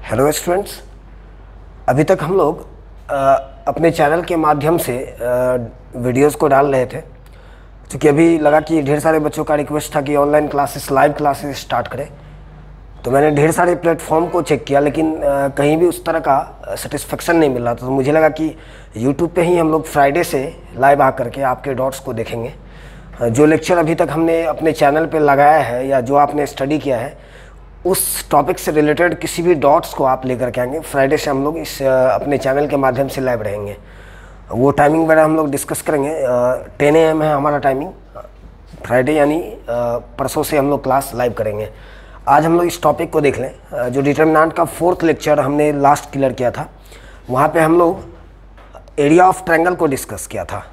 Hello students, अभी तक हम लोग अपने चैनल के माध्यम से वीडियोस को डाल रहे थे, क्योंकि अभी लगा कि ढेर सारे बच्चों का रिक्वेस्ट था कि online classes, live classes start करें। तो मैंने ढेर सारे प्लेटफॉर्म को चेक किया, लेकिन कहीं भी उस तरह का सेटिस्फेक्शन नहीं मिल रहा था। तो मुझे लगा कि यूट्यूब पे ही हम लोग फ्राइडे से लाइव आ करके आपके डॉट्स को देखेंगे। जो लेक्चर अभी तक हमने अपने चैनल पे लगाया है या जो आपने स्टडी किया है, उस टॉपिक से रिलेटेड किसी भी डॉट्स को आप लेकर के आएंगे। फ्राइडे से हम लोग इस अपने चैनल के माध्यम से लाइव रहेंगे। वो टाइमिंग वगैरह हम लोग डिस्कस करेंगे। 10 AM है हमारा टाइमिंग फ्राइडे, यानी परसों से हम लोग क्लास लाइव करेंगे। आज हम लोग इस टॉपिक को देख लें। जो डिटर्मिनेंट का 4th लेक्चर हमने लास्ट क्लियर किया था, वहाँ पे हम लोग एरिया ऑफ ट्रायंगल को डिस्कस किया था।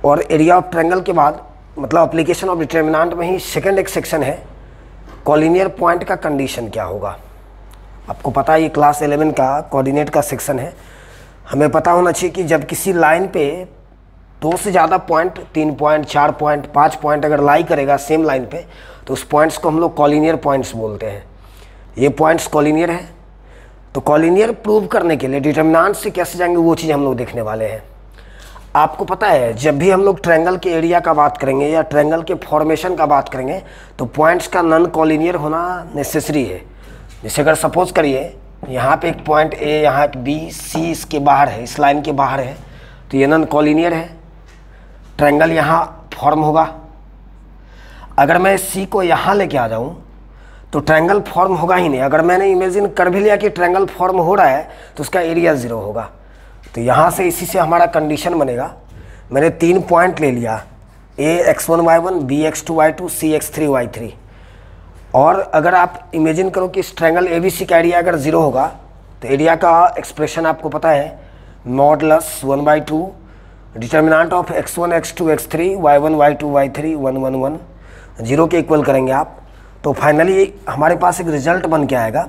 और एरिया ऑफ ट्रायंगल के बाद मतलब एप्लीकेशन ऑफ डिटर्मिनेंट में ही सेकेंड एक सेक्शन है, कॉलिनियर पॉइंट का कंडीशन क्या होगा। आपको पता है ये क्लास 11 का कोऑर्डिनेट का सेक्शन है। हमें पता होना चाहिए कि जब किसी लाइन पे 2 से ज़्यादा पॉइंट, 3 पॉइंट, 4 पॉइंट, 5 पॉइंट अगर लाई करेगा सेम लाइन पे, तो उस पॉइंट्स को हम लोग कॉलिनियर पॉइंट्स बोलते हैं। ये पॉइंट्स कॉलिनियर है। तो कॉलिनियर प्रूव करने के लिए डिटर्मिनेंट से कैसे जाएंगे, वो चीज़ हम लोग देखने वाले हैं। आपको पता है जब भी हम लोग ट्रायंगल के एरिया का बात करेंगे या ट्रायंगल के फॉर्मेशन का बात करेंगे, तो पॉइंट्स का नॉन कॉलिनियर होना नेसेसरी है। जैसे अगर सपोज करिए यहाँ पे एक पॉइंट ए, यहाँ एक बी, सी इसके बाहर है, इस लाइन के बाहर है, तो ये नॉन कॉलिनियर है। ट्रायंगल यहाँ फॉर्म होगा। अगर मैं सी को यहाँ लेके आ जाऊँ तो ट्रायंगल फॉर्म होगा ही नहीं। अगर मैंने इमेजिन कर भी लिया कि ट्रायंगल फॉर्म हो रहा है तो उसका एरिया 0 होगा। तो यहाँ से इसी से हमारा कंडीशन बनेगा। मैंने 3 पॉइंट ले लिया, ए x1 y1, B x2 y2, सी x3 y3। और अगर आप इमेजिन करो कि इस ट्रायंगल ABC का एरिया अगर 0 होगा, तो एरिया का एक्सप्रेशन आपको पता है, modulus 1/2 determinant of x1 x2 x3 y1 y2 y3 1 1 1 0 के इक्वल करेंगे आप, तो फाइनली हमारे पास एक रिजल्ट बन के आएगा।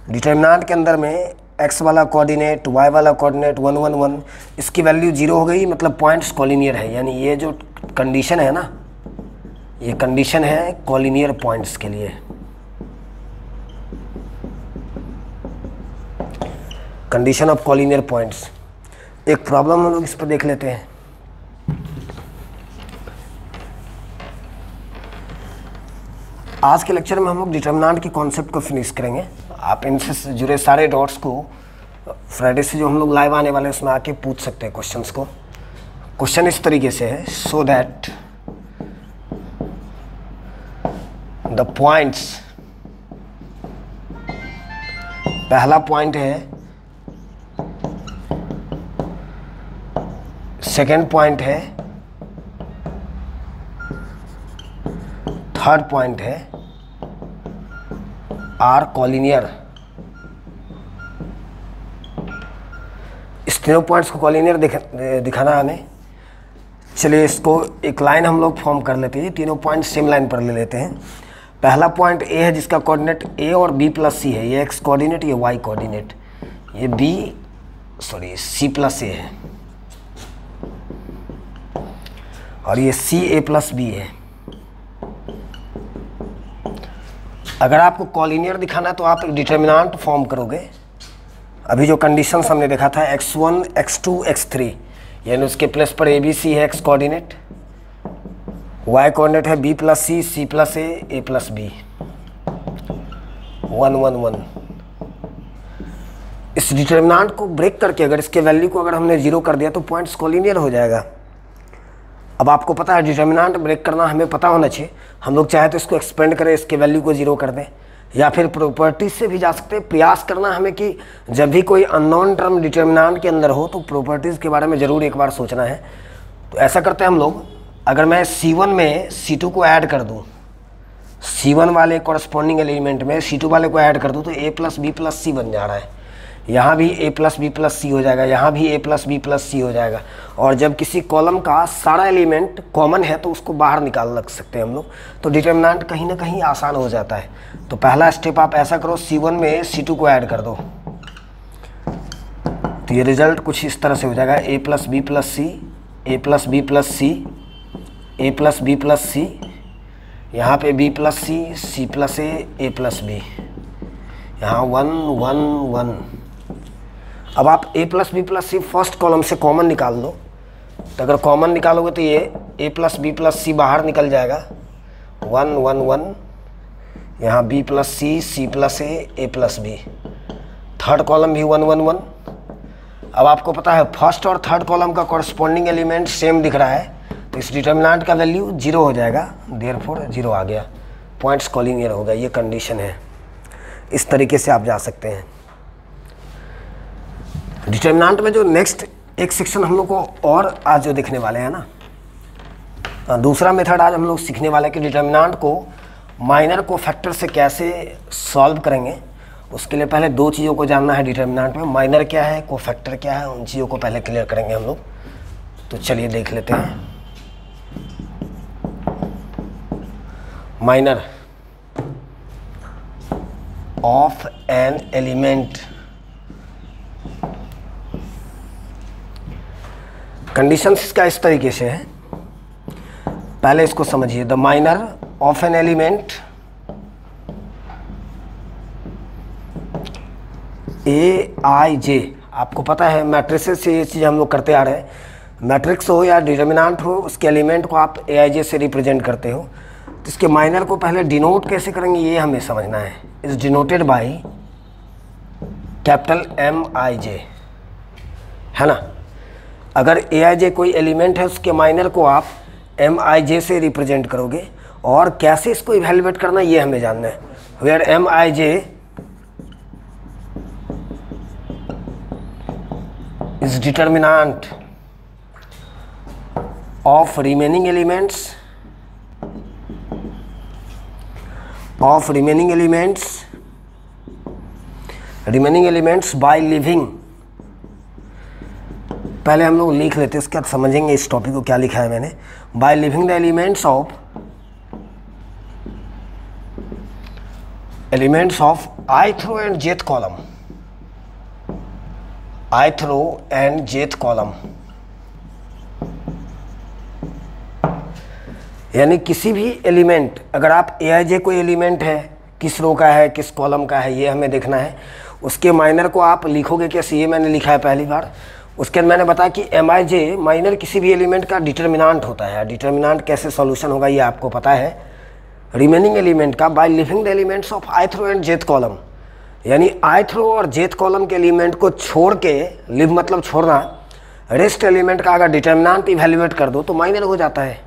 डिटर्मिनेंट के अंदर में x वाला कोऑर्डिनेट, y वाला कोऑर्डिनेट 1 1 1, इसकी वैल्यू 0 हो गई, मतलब पॉइंट्स कॉलिनियर है। यानी ये जो कंडीशन है ना, ये कंडीशन है कॉलिनियर पॉइंट्स के लिए। Condition of collinear points. एक प्रॉब्लम हम लोग इस पर देख लेते हैं। आज के लेक्चर में हम लोग डिटर्मिनेंट के कॉन्सेप्ट को फिनिश करेंगे। आप इनसे जुड़े सारे डॉट्स को फ्राइडे से जो हम लोग लाइव आने वाले हैं उसमें आके पूछ सकते हैं क्वेश्चंस को। क्वेश्चन इस तरीके से है, सो दैट द पॉइंट्स, पहला पॉइंट है, सेकेंड पॉइंट है, थर्ड पॉइंट है, आर कॉलिनियर। इस तीनों पॉइंट्स को कॉलिनियर दिखाना हमें। चलिए इसको एक लाइन हम लोग फॉर्म कर लेते हैं। तीनों पॉइंट सेम लाइन पर ले लेते हैं। पहला पॉइंट ए है जिसका कोऑर्डिनेट ए और बी प्लस सी है। ये एक्स कोऑर्डिनेट, ये वाई कोऑर्डिनेट, ये सी प्लस ए है, और ये सी ए प्लस बी है। अगर आपको कॉलिनियर दिखाना है तो आप एक डिटर्मिनेंट फॉर्म करोगे। अभी जो कंडीशंस हमने देखा था x1 x2 x3, यानी उसके प्लेस पर ABC है x कोऑर्डिनेट, y कोऑर्डिनेट है b plus C, C plus A plus B, 1 1 1। इस डिटर्मिनेंट को ब्रेक करके अगर इसके वैल्यू को अगर हमने 0 कर दिया तो पॉइंट्स कॉलिनियर हो जाएगा। अब आपको पता है डिटर्मिनेंट ब्रेक करना हमें पता होना चाहिए। हम लोग चाहे तो इसको एक्सपेंड करें, इसके वैल्यू को 0 कर दें, या फिर प्रॉपर्टीज से भी जा सकते हैं। प्रयास करना हमें कि जब भी कोई अननोन टर्म डिटर्मिनेंट के अंदर हो तो प्रॉपर्टीज़ के बारे में ज़रूर एक बार सोचना है। तो ऐसा करते हैं हम लोग, अगर मैं C1 में C2 को ऐड कर दूँ, C1 वाले कॉरस्पॉन्डिंग एलिमेंट में C2 वाले को ऐड कर दूँ, तो A प्लस बी प्लस सी बन जा रहा है। यहाँ भी a प्लस बी प्लस सी हो जाएगा, यहाँ भी a प्लस बी प्लस सी हो जाएगा। और जब किसी कॉलम का सारा एलिमेंट कॉमन है तो उसको बाहर निकाल लग सकते हैं हम लोग, तो डिटर्मिनेंट कहीं ना कहीं आसान हो जाता है। तो पहला स्टेप आप ऐसा करो, C1 में C2 को ऐड कर दो, तो ये रिजल्ट कुछ इस तरह से हो जाएगा, a plus B plus C, a plus B plus C, a plus B plus C, यहाँ पे b plus C, C plus A plus B, यहाँ 1 1 1। अब आप a plus B plus C first column से कॉमन निकाल लो, तो अगर कॉमन निकालोगे तो ये a plus B plus C बाहर निकल जाएगा, 1 1 1। यहाँ b plus C, C plus A plus B. Third column भी 1 1 1। अब आपको पता है फर्स्ट और थर्ड कॉलम का कॉरस्पॉन्डिंग एलिमेंट सेम दिख रहा है, तो इस डिटर्मिनेंट का वैल्यू 0 हो जाएगा, देयरफॉर 0 आ गया, पॉइंट्स कॉलिनियर होगा, ये कंडीशन है। इस तरीके से आप जा सकते हैं। डिटर्मिनेंट में जो नेक्स्ट एक सेक्शन हम लोग को और आज जो देखने वाले हैं ना, दूसरा मेथड आज हम लोग सीखने वाले हैं कि डिटर्मिनेंट को माइनर को फैक्टर से कैसे सॉल्व करेंगे। उसके लिए पहले दो चीज़ों को जानना है डिटर्मिनेंट में, माइनर क्या है, को फैक्टर क्या है, उन चीज़ों को पहले क्लियर करेंगे हम लोग। तो चलिए देख लेते हैं। Minor of an element, condition इसका इस तरीके से है, पहले इसको समझिए। The minor of an element A I J, आपको पता है मैट्रिसेस से ये चीज़ हम लोग करते आ रहे हैं। मैट्रिक्स हो या डिटर्मिनेंट हो, उसके एलिमेंट को आप ए आई जे से रिप्रेजेंट करते हो, तो इसके माइनर को पहले डिनोट कैसे करेंगे ये हमें समझना है। Is denoted by capital M I J, है ना। अगर ए आई जे कोई एलिमेंट है, उसके माइनर को आप एम आई जे से रिप्रेजेंट करोगे, और कैसे इसको इवेल्युएट करना ये हमें जानना है। Where M I J is determinant of remaining elements by leaving. पहले हम लोग लिख लेते हैं, उसके बाद समझेंगे इस टॉपिक को क्या लिखा है मैंने। By living the elements of ith row and jth column, ith row and jth column, यानी किसी भी एलिमेंट, अगर आप ए आई जे कोई एलिमेंट है, किस रो का है, किस कॉलम का है, ये हमें देखना है। उसके माइनर को आप लिखोगे कैसे, ये मैंने लिखा है पहली बार। उसके बाद मैंने बताया कि एम आई जे माइनर किसी भी एलिमेंट का डिटर्मिनेंट होता है। डिटर्मिनेंट कैसे सॉल्यूशन होगा ये आपको पता है। रिमेनिंग एलिमेंट का by living the elements of ith row and jth column, यानी ith row और jth कॉलम के एलिमेंट को छोड़ के, लिव मतलब छोड़ना, रेस्ट एलिमेंट का अगर डिटर्मिनेंट इवेल्युएट कर दो तो माइनर हो जाता है।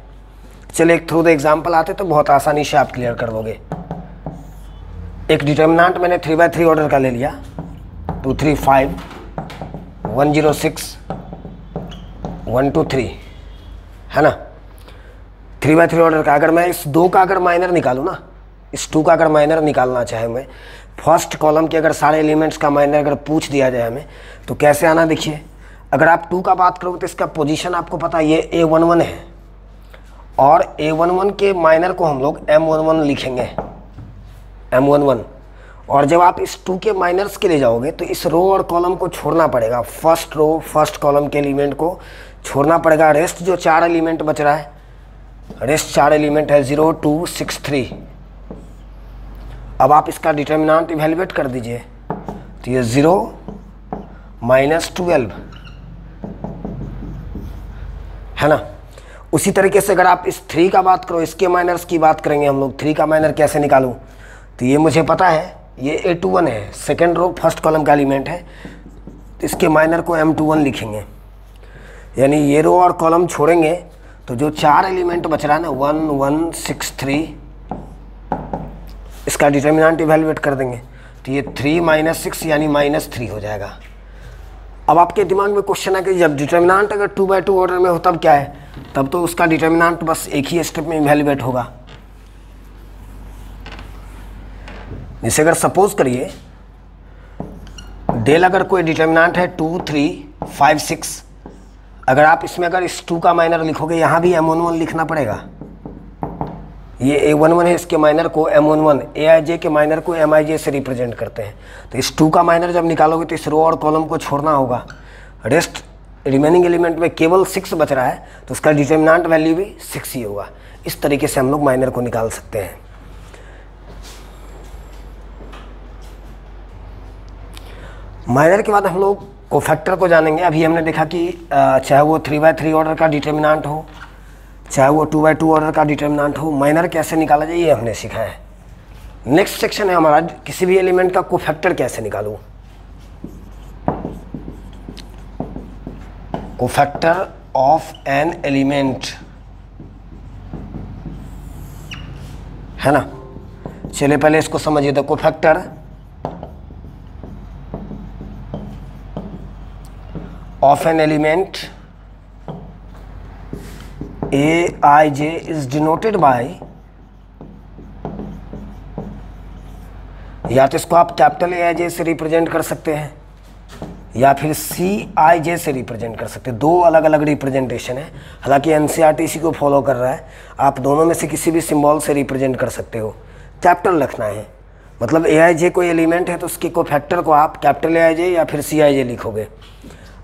चलिए एक थ्रू द एग्जाम्पल आते तो बहुत आसानी से आप क्लियर कर दोगे। एक डिटर्मिनेंट मैंने 3/3 ऑर्डर का ले लिया, 2 3 5 1 0 6 1 2 3, है ना। 3/3 ऑर्डर का अगर मैं इस 2 का अगर माइनर निकालूँ ना, इस 2 का अगर माइनर निकालना चाहे मैं, फर्स्ट कॉलम के अगर सारे एलिमेंट्स का माइनर अगर पूछ दिया जाए हमें, तो कैसे आना देखिए। अगर आप 2 का बात करोगे तो इसका पोजीशन आपको पता है, ये A11 है, और A11 के माइनर को हम लोग M11 लिखेंगे, M11। और जब आप इस 2 के माइनर्स के लिए जाओगे तो इस रो और कॉलम को छोड़ना पड़ेगा, फर्स्ट रो फर्स्ट कॉलम के एलिमेंट को छोड़ना पड़ेगा। रेस्ट जो 4 एलिमेंट बच रहा है, रेस्ट 4 एलिमेंट है 0 2 6 3। अब आप इसका डिटर्मिनेंट इवेल्युएट कर दीजिए, तो ये 0 -12, है ना। उसी तरीके से अगर आप इस 3 का बात करो, इसके माइनर्स की बात करेंगे हम लोग। 3 का माइनर कैसे निकालूं, तो ये मुझे पता है, ये A21 है, सेकेंड रो फर्स्ट कॉलम का एलिमेंट है, तो इसके माइनर को M21 लिखेंगे। यानी ये रो और कॉलम छोड़ेंगे तो जो 4 एलिमेंट बच रहा है ना, 1 1 6 3, इसका डिटर्मिनेंट इवेल्युएट कर देंगे, तो ये 3 - 6 यानी -3 हो जाएगा। अब आपके दिमाग में क्वेश्चन है कि जब डिटर्मिनेंट अगर 2/2 ऑर्डर में हो तब क्या है, तब तो उसका डिटर्मिनेंट बस एक ही स्टेप में इवेल्युएट होगा। जैसे अगर सपोज करिए डेल अगर कोई डिटर्मिनेंट है 2 3 5 6, अगर आप इसमें अगर इस 2 का माइनर लिखोगे, यहाँ भी M11 लिखना पड़ेगा। ये A11 है, इसके माइनर को M11, AIJ के माइनर को MIJ से रिप्रेजेंट करते हैं। तो इस 2 का माइनर जब निकालोगे तो इस रो और कॉलम को छोड़ना होगा। रेस्ट रिमेनिंग एलिमेंट में केवल 6 बच रहा है, तो उसका डिटर्मिनेंट वैल्यू भी 6 ही होगा। इस तरीके से हम लोग माइनर को निकाल सकते हैं। माइनर के बाद हम लोग कोफैक्टर को जानेंगे। अभी हमने देखा कि चाहे वो 3/3 ऑर्डर का डिटर्मिनेंट हो, चाहे वो 2/2 ऑर्डर का डिटर्मिनेंट हो, माइनर कैसे निकाला जाए ये हमने सीखा है। नेक्स्ट सेक्शन है हमारा, किसी भी एलिमेंट का कोफैक्टर कैसे निकालूं। कोफैक्टर ऑफ एन एलिमेंट, है ना। चलिए पहले इसको समझिए। The cofactor of an element Aij is denoted by, या तो इसको आप कैपिटल Aij से रिप्रेजेंट कर सकते हैं या फिर Cij से रिप्रेजेंट कर सकते हैं। दो अलग अलग रिप्रेजेंटेशन है। हालांकि एनसीईआरटी इसी को फॉलो कर रहा है। आप दोनों में से किसी भी सिंबल से रिप्रेजेंट कर सकते हो। कैपिटल रखना है, मतलब Aij कोई एलिमेंट है तो उसके कोफैक्टर को आप कैपिटल Aij या फिर Cij लिखोगे।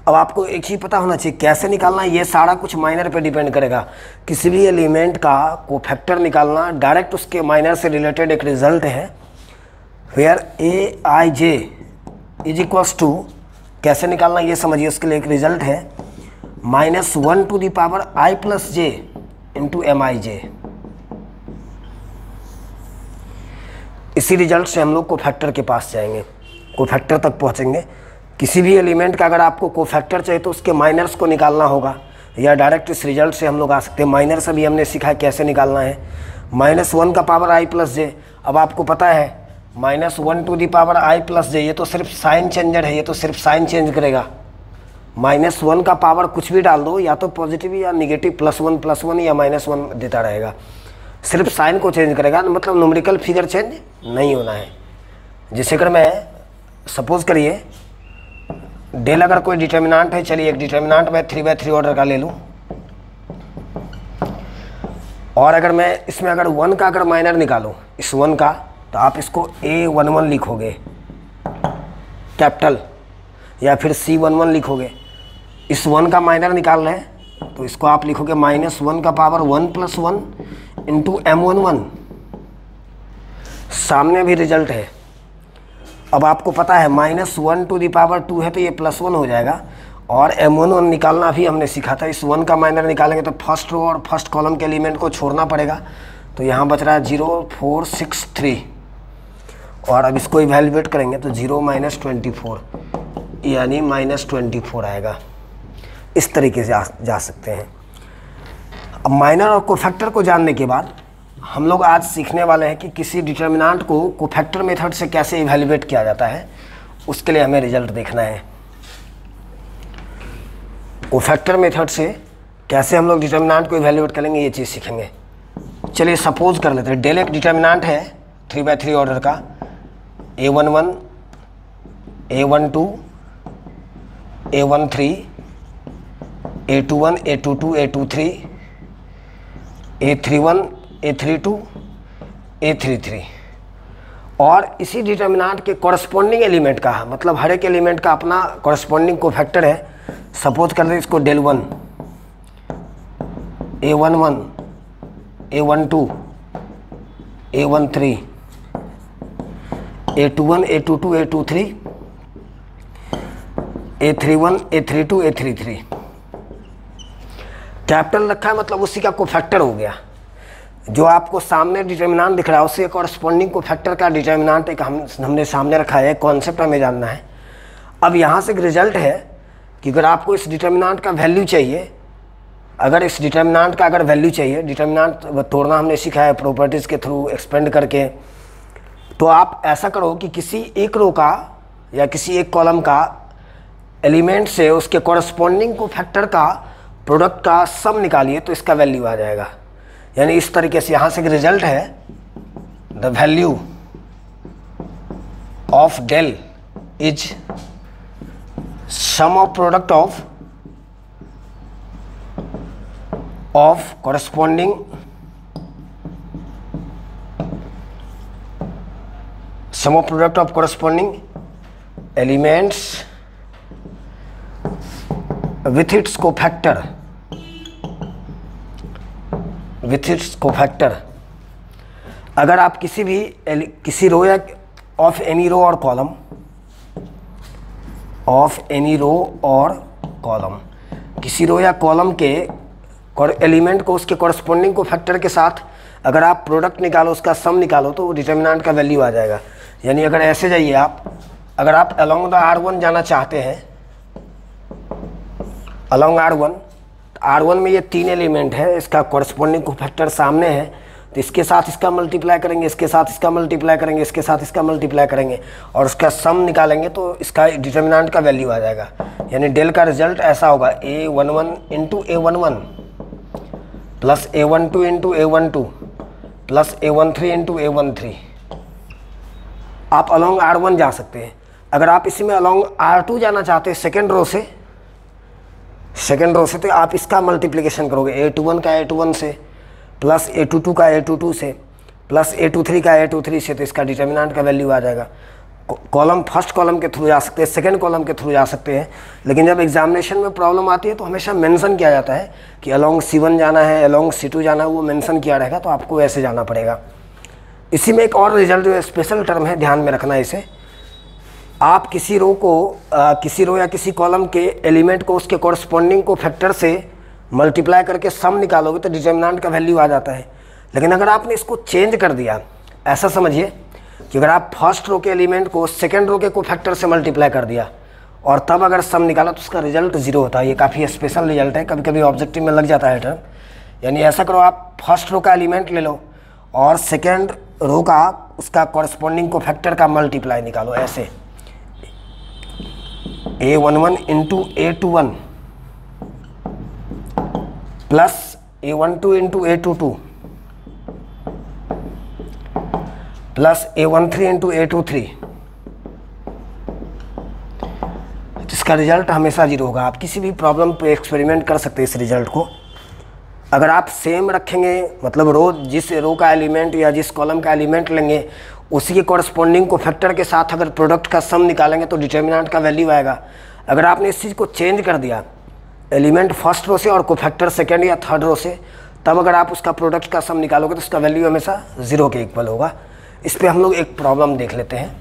अब आपको एक चीज़ पता होना चाहिए कैसे निकालना, ये सारा कुछ माइनर पे डिपेंड करेगा। किसी भी एलिमेंट का कोफैक्टर निकालना डायरेक्ट उसके माइनर से रिलेटेड एक रिजल्ट है। Where Aij is equals to, कैसे निकालना ये समझिए, उसके लिए एक रिजल्ट है -1 to the power i plus j into Mij। इसी रिजल्ट से हम लोग कोफैक्टर के पास जाएंगे, कोफैक्टर तक पहुँचेंगे। किसी भी एलिमेंट का अगर आपको कोफैक्टर चाहिए तो उसके माइनर्स को निकालना होगा, या डायरेक्ट इस रिजल्ट से हम लोग आ सकते हैं। माइनर से भी हमने सीखा कैसे निकालना है। -1 का पावर i प्लस जे, अब आपको पता है -1 to the power i plus J, ये तो सिर्फ साइन चेंजर है, ये तो सिर्फ साइन चेंज करेगा। -1 का पावर कुछ भी डाल दो, या तो पॉजिटिव या निगेटिव, +1 या -1 देता रहेगा, सिर्फ साइन को चेंज करेगा, मतलब न्यूमेरिकल फिगर चेंज नहीं होना है। जैसे अगर मैं सपोज करिए डेल अगर कोई डिटर्मिनेंट है, चलिए एक डिटर्मिनेंट मैं 3/3 ऑर्डर का ले लूँ, और अगर मैं इसमें अगर 1 का अगर माइनर निकालूँ इस 1 का, तो आप इसको A11 लिखोगे कैपिटल, या फिर C11 लिखोगे। इस 1 का माइनर निकाल रहे हैं तो इसको आप लिखोगे -1 का पावर 1 + 1 इंटू M11। सामने भी रिजल्ट है। अब आपको पता है -1 to the power 2 है तो ये +1 हो जाएगा, और M11 निकालना भी हमने सीखा था। इस 1 का माइनर निकालेंगे तो फर्स्ट रो और फर्स्ट कॉलम के एलिमेंट को छोड़ना पड़ेगा, तो यहाँ बच रहा है 0 4 6 3, और अब इसको इवैल्यूएट करेंगे तो 0 - 24 यानी -24 आएगा। इस तरीके से जा सकते हैं। अब माइनर और कोफैक्टर को जानने के बाद हम लोग आज सीखने वाले हैं कि किसी डिटर्मिनेंट को कोफैक्टर मेथड से कैसे इवैल्यूएट किया जाता है। उसके लिए हमें रिजल्ट देखना है। कोफैक्टर मेथड से कैसे हम लोग डिटर्मिनेंट को इवैल्यूएट करेंगे ये चीज़ सीखेंगे। चलिए सपोज कर लेते हैं डेल एक डिटर्मिनेंट है 3/3 ऑर्डर का, A11 A12 A13 A21 A22 A23 A31 A32 A33, और इसी डिटर्मिनेंट के कॉरस्पॉन्डिंग एलिमेंट का, मतलब हर एक एलिमेंट का अपना कॉरस्पॉन्डिंग कोफैक्टर है। सपोज कर लें इसको del 1 A11 A12 A13 A21 A22 A23 A31 A32 A33। Capital रखा है मतलब उसी का कोफैक्टर हो गया। जो आपको सामने डिटर्मिनेंट दिख रहा है उससे कॉरस्पॉन्डिंग कोफैक्टर का डिटर्मिनेंट एक हमने सामने रखा है। कॉन्सेप्ट हमें जानना है। अब यहाँ से एक रिजल्ट है कि अगर आपको इस डिटर्मिनेंट का वैल्यू चाहिए, अगर इस डिटर्मिनेंट का अगर वैल्यू चाहिए, डिटर्मिनेंट तोड़ना हमने सीखा है प्रॉपर्टीज़ के थ्रू एक्सपेंड करके, तो आप ऐसा करो कि किसी एक रो का या किसी एक कॉलम का एलिमेंट से उसके कॉरस्पॉन्डिंग कोफैक्टर का प्रोडक्ट का सम निकालिए तो इसका वैल्यू आ जाएगा। यानी इस तरीके से यहाँ से एक रिजल्ट है the value of del is sum of product of corresponding sum of product of corresponding elements with its cofactor अगर आप किसी रो या ऑफ एनी रो और कॉलम ऑफ एनी रो और कॉलम, किसी रो या कॉलम के एलिमेंट को उसके कॉरस्पॉन्डिंग को फैक्टर के साथ अगर आप प्रोडक्ट निकालो, उसका सम निकालो तो डिटर्मिनेंट का वैल्यू आ जाएगा। यानी अगर ऐसे जाइए आप, अगर आप अलोंग द R1 जाना चाहते हैं, अलोंग R1, R1 में ये 3 एलिमेंट है, इसका कॉरस्पॉन्डिंग को फैक्टर सामने है, तो इसके साथ इसका मल्टीप्लाई करेंगे, इसके साथ इसका मल्टीप्लाई करेंगे, इसके साथ इसका मल्टीप्लाई करेंगे और उसका सम निकालेंगे तो इसका डिटर्मिनेंट का वैल्यू आ जाएगा। यानी डेल का रिजल्ट ऐसा होगा A11 into A11 plus A12 into A12 plus A13 into A13। आप अलोंग R1 जा सकते हैं। अगर आप इसी में अलोंग R2 जाना चाहते हैं सेकेंड रो से, तो आप इसका मल्टीप्लिकेशन करोगे A21 का A21 से प्लस A22 का A22 से प्लस A23 का A23 से, तो इसका डिटर्मिनेंट का वैल्यू आ जाएगा। कॉलम फर्स्ट कॉलम के थ्रू जा सकते हैं, सेकंड कॉलम के थ्रू जा सकते हैं, लेकिन जब एग्जामिनेशन में प्रॉब्लम आती है तो हमेशा मेंशन किया जाता है कि अलोंग C1 जाना है, अलोंग C2 जाना है, वो मेंशन किया रहेगा, तो आपको ऐसे जाना पड़ेगा। इसी में एक और रिजल्ट जो स्पेशल टर्म है, ध्यान में रखना इसे। आप किसी रो या किसी कॉलम के एलिमेंट को उसके कॉरस्पॉन्डिंग को फैक्टर से मल्टीप्लाई करके सम निकालोगे तो डिटर्मिनेंट का वैल्यू आ जाता है। लेकिन अगर आपने इसको चेंज कर दिया, ऐसा समझिए कि अगर आप फर्स्ट रो के एलिमेंट को सेकंड रो के कोफैक्टर से मल्टीप्लाई कर दिया और तब अगर सम निकाला तो उसका रिजल्ट 0 होता है। ये काफ़ी स्पेशल रिजल्ट है, कभी कभी ऑब्जेक्टिव में लग जाता है टर्म। यानी ऐसा करो, आप फर्स्ट रो का एलिमेंट ले लो और सेकेंड रो का उसका कॉरस्पॉन्डिंग कोफैक्टर का मल्टीप्लाई निकालो, ऐसे A11 into A21 plus A12 into A22 plus A13 into A23। इसका रिजल्ट हमेशा 0 होगा। आप किसी भी प्रॉब्लम पे एक्सपेरिमेंट कर सकते हैं इस रिजल्ट को। अगर आप सेम रखेंगे, मतलब रो, जिस रो का एलिमेंट या जिस कॉलम का एलिमेंट लेंगे उसी के कॉरस्पॉन्डिंग को फैक्टर के साथ अगर प्रोडक्ट का सम निकालेंगे तो डिटर्मिनेंट का वैल्यू आएगा। अगर आपने इस चीज़ को चेंज कर दिया, एलिमेंट फर्स्ट रो से और कोफैक्टर सेकेंड या थर्ड रो से, तब अगर आप उसका प्रोडक्ट का सम निकालोगे तो उसका वैल्यू हमेशा 0 के इक्वल होगा। इस पर हम लोग एक प्रॉब्लम देख लेते हैं।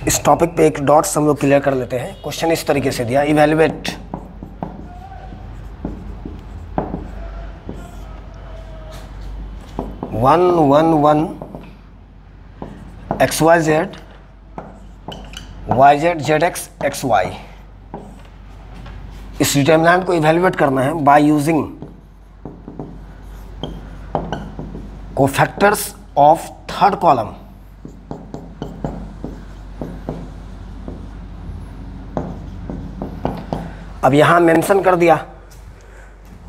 इस टॉपिक पे एक डॉट्स हम लोग क्लियर कर लेते हैं। क्वेश्चन इस तरीके से दिया, evaluate (1 1 1) XYZ YZ ZX XY। इस डिटर्मिनेंट को इवैल्यूएट करना है by using cofactors of third column. अब यहाँ मेंशन कर दिया,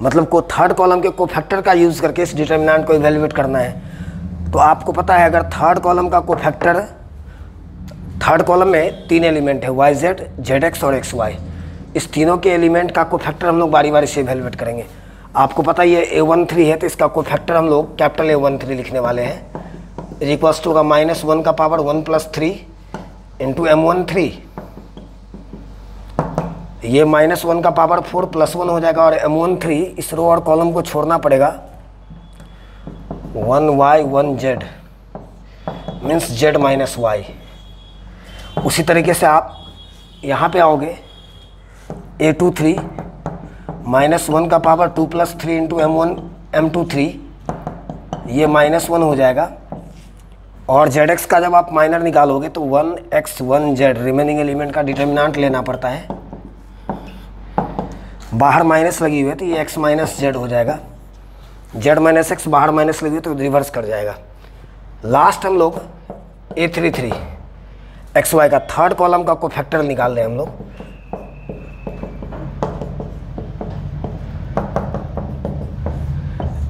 मतलब को थर्ड कॉलम के कोफैक्टर का यूज़ करके इस डिटर्मिनेंट को इवैल्यूएट करना है। तो आपको पता है अगर थर्ड कॉलम का कोफैक्टर, थर्ड कॉलम में 3 एलिमेंट है YZ ZX और XY। इस तीनों के एलिमेंट का कोफैक्टर हम लोग बारी बारी से इवैल्यूएट करेंगे। आपको पता है ये A13 है तो इसका कोफैक्टर हम लोग कैपिटल A13 लिखने वाले हैं। इक्वल्स टू का -1 का पावर 1 + 3 इंटू M13। ये -1 का पावर 4 + 1 हो जाएगा और M13 इस रो और कॉलम को छोड़ना पड़ेगा। 1Y 1Z means Z - Y। उसी तरीके से आप यहाँ पे आओगे A23 -1 का पावर 2 + 3 इंटू M23, ये -1 हो जाएगा। और ZX का जब आप माइनर निकालोगे तो 1X 1Z रिमेनिंग एलिमेंट का डिटर्मिनेंट लेना पड़ता है। बाहर माइनस लगी हुई है तो ये X - Z हो जाएगा। Z - X बाहर माइनस लगी हुई तो रिवर्स कर जाएगा। लास्ट हम लोग A33 XY का थर्ड कॉलम का कोफैक्टर निकाल रहे हैं हम लोग।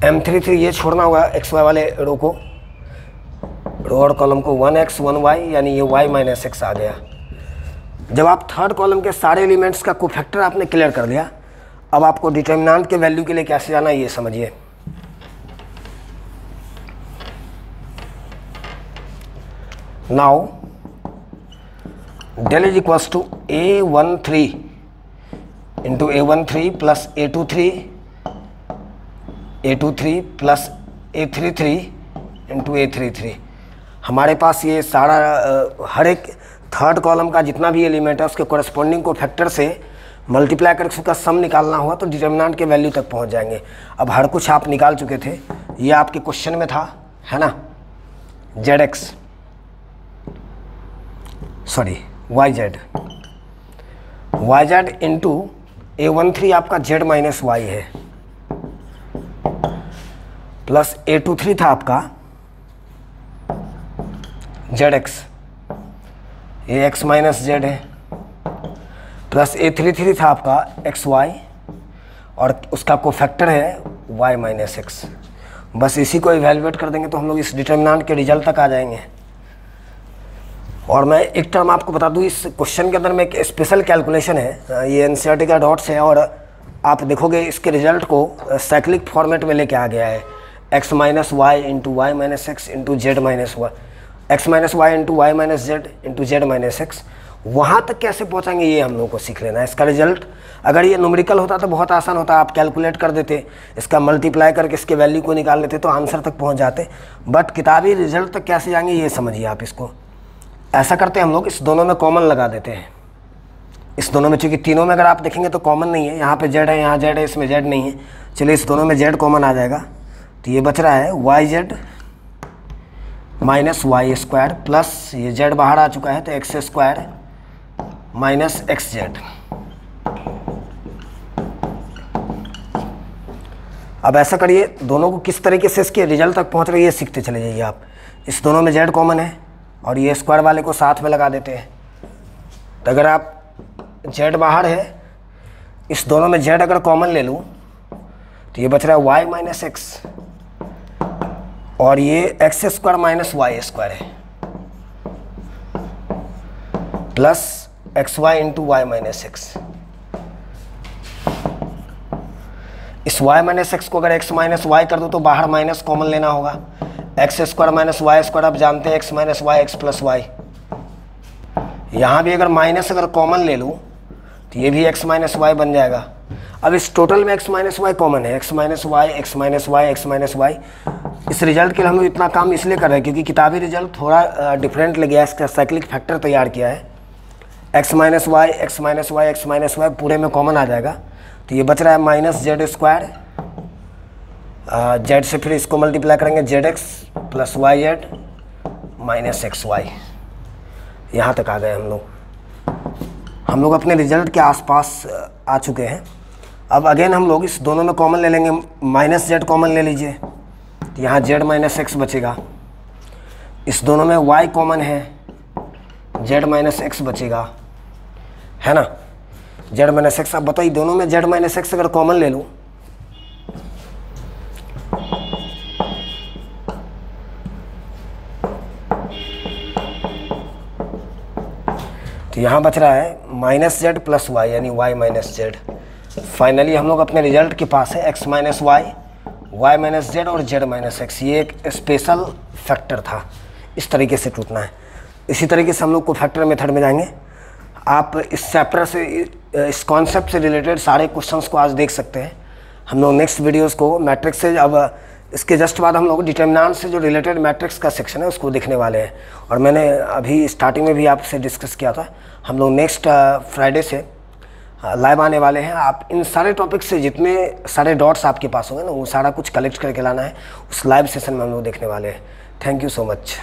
M33 ये छोड़ना होगा XY वाले रो को, रो और कॉलम को। 1X 1Y यानी ये Y - X आ गया। जब आप थर्ड कॉलम के सारे एलिमेंट्स का कोफैक्टर आपने क्लियर कर लिया, अब आपको डिटर्मिनेंट के वैल्यू के लिए कैसे जाना है ये समझिए। Now del is equals to A13 into A13 plus A23 A23 plus A33 into A33। हमारे पास ये सारा हर एक थर्ड कॉलम का जितना भी एलिमेंट है उसके कोरस्पॉन्डिंग को फैक्टर से मल्टीप्लाई करके उसका सम निकालना हुआ तो डिटर्मिनेंट के वैल्यू तक पहुंच जाएंगे। अब हर कुछ आप निकाल चुके थे, ये आपके क्वेश्चन में था, है ना, ZX sorry YZ into A13 आपका Z माइनस Y है, प्लस A23 था आपका ZX, ये X माइनस Z है, प्लस A33 था आपका XY और उसका कोफैक्टर है Y माइनस X। बस इसी को इवेलुएट कर देंगे तो हम लोग इस डिटर्मिनेंट के रिजल्ट तक आ जाएंगे। और मैं एक टर्म आपको बता दूं, इस क्वेश्चन के अंदर में एक स्पेशल कैलकुलेशन है, ये एनसीईआरटी का डॉट्स है और आप देखोगे इसके रिजल्ट को साइक्लिक फॉर्मेट में लेके आ गया है, x minus y into Y minus x into z minus y, x minus y into Y minus z into z minus x. वहाँ तक कैसे पहुँचाएंगे ये हम लोग को सीख लेना है। इसका रिजल्ट अगर ये न्यूमेरिकल होता तो बहुत आसान होता, आप कैलकुलेट कर देते, इसका मल्टीप्लाई करके इसके वैल्यू को निकाल लेते तो आंसर तक पहुँच जाते। बट किताबी रिजल्ट तक कैसे जाएंगे ये समझिए आप। इसको ऐसा करते हैं हम लोग, इस दोनों में कॉमन लगा देते हैं। इस दोनों में, चूँकि तीनों में अगर आप देखेंगे तो कॉमन नहीं है, यहाँ पे जेड है, यहाँ जेड है, इसमें जेड नहीं है। चलिए इस दोनों में जेड कॉमन आ जाएगा तो ये बच रहा है y z minus Y square plus ये जेड बाहर आ चुका है तो x square minus x z. अब ऐसा करिए, दोनों को किस तरीके से इसके रिजल्ट तक पहुँच रही है सीखते चले जाइए आप। इस दोनों में जेड कॉमन है और ये स्क्वायर वाले को साथ में लगा देते हैं। तो अगर आप जेड बाहर है, इस दोनों में जेड अगर कॉमन ले लूँ तो ये बच रहा है वाई माइनस एक्स और ये X square minus Y square है plus X Y into Y minus X. इस वाई माइनस एक्स को अगर एक्स माइनस वाई कर दो तो बाहर माइनस कॉमन लेना होगा। X square minus Y square आप जानते हैं x minus y x plus y. यहाँ भी अगर माइनस अगर कॉमन ले लूँ तो ये भी एक्स माइनस वाई बन जाएगा। अब इस टोटल में एक्स माइनस वाई कॉमन है, x minus y x minus y x minus y. इस रिजल्ट के लिए हम लोग इतना काम इसलिए कर रहे हैं क्योंकि किताबी रिजल्ट थोड़ा डिफरेंट लग गया है, इसका साइक्लिक फैक्टर तैयार किया है। X minus y x minus y x minus y पूरे में कॉमन आ जाएगा तो ये बच रहा है माइनस जेड स्क्वायर, जेड से फिर इसको मल्टीप्लाई करेंगे z x plus y z minus x y. यहाँ तक आ गए हम लोग अपने रिजल्ट के आसपास आ चुके हैं। अब अगेन हम लोग इस दोनों में कॉमन ले लेंगे, माइनस जेड कॉमन ले लीजिए तो यहाँ जेड माइनस एक्स बचेगा। इस दोनों में वाई कॉमन है, जेड माइनस एक्स बचेगा, है ना, जेड माइनस एक्स। अब बताइए दोनों में जेड माइनस एक्स अगर कॉमन ले लूँ तो यहाँ बच रहा है माइनस जेड प्लस वाई यानी वाई माइनस जेड। फाइनली हम लोग अपने रिजल्ट के पास है x minus y, y minus z और जेड माइनस एक्स। ये एक स्पेशल फैक्टर था, इस तरीके से टूटना है। इसी तरीके से हम लोग को फैक्टर मेथड में जाएंगे। आप इस चैप्टर से, इस कॉन्सेप्ट से रिलेटेड सारे क्वेश्चंस को आज देख सकते हैं। हम लोग नेक्स्ट वीडियोस को मैट्रिक्स से, अब इसके जस्ट बाद हम लोग डिटर्मिनेंट से जो रिलेटेड मैट्रिक्स का सेक्शन है उसको देखने वाले हैं। और मैंने अभी स्टार्टिंग में भी आपसे डिस्कस किया था, हम लोग नेक्स्ट फ्राइडे से लाइव आने वाले हैं। आप इन सारे टॉपिक से जितने सारे डॉट्स आपके पास होंगे ना वो सारा कुछ कलेक्ट करके लाना है, उस लाइव सेशन में हम लोग देखने वाले हैं। Thank you so much.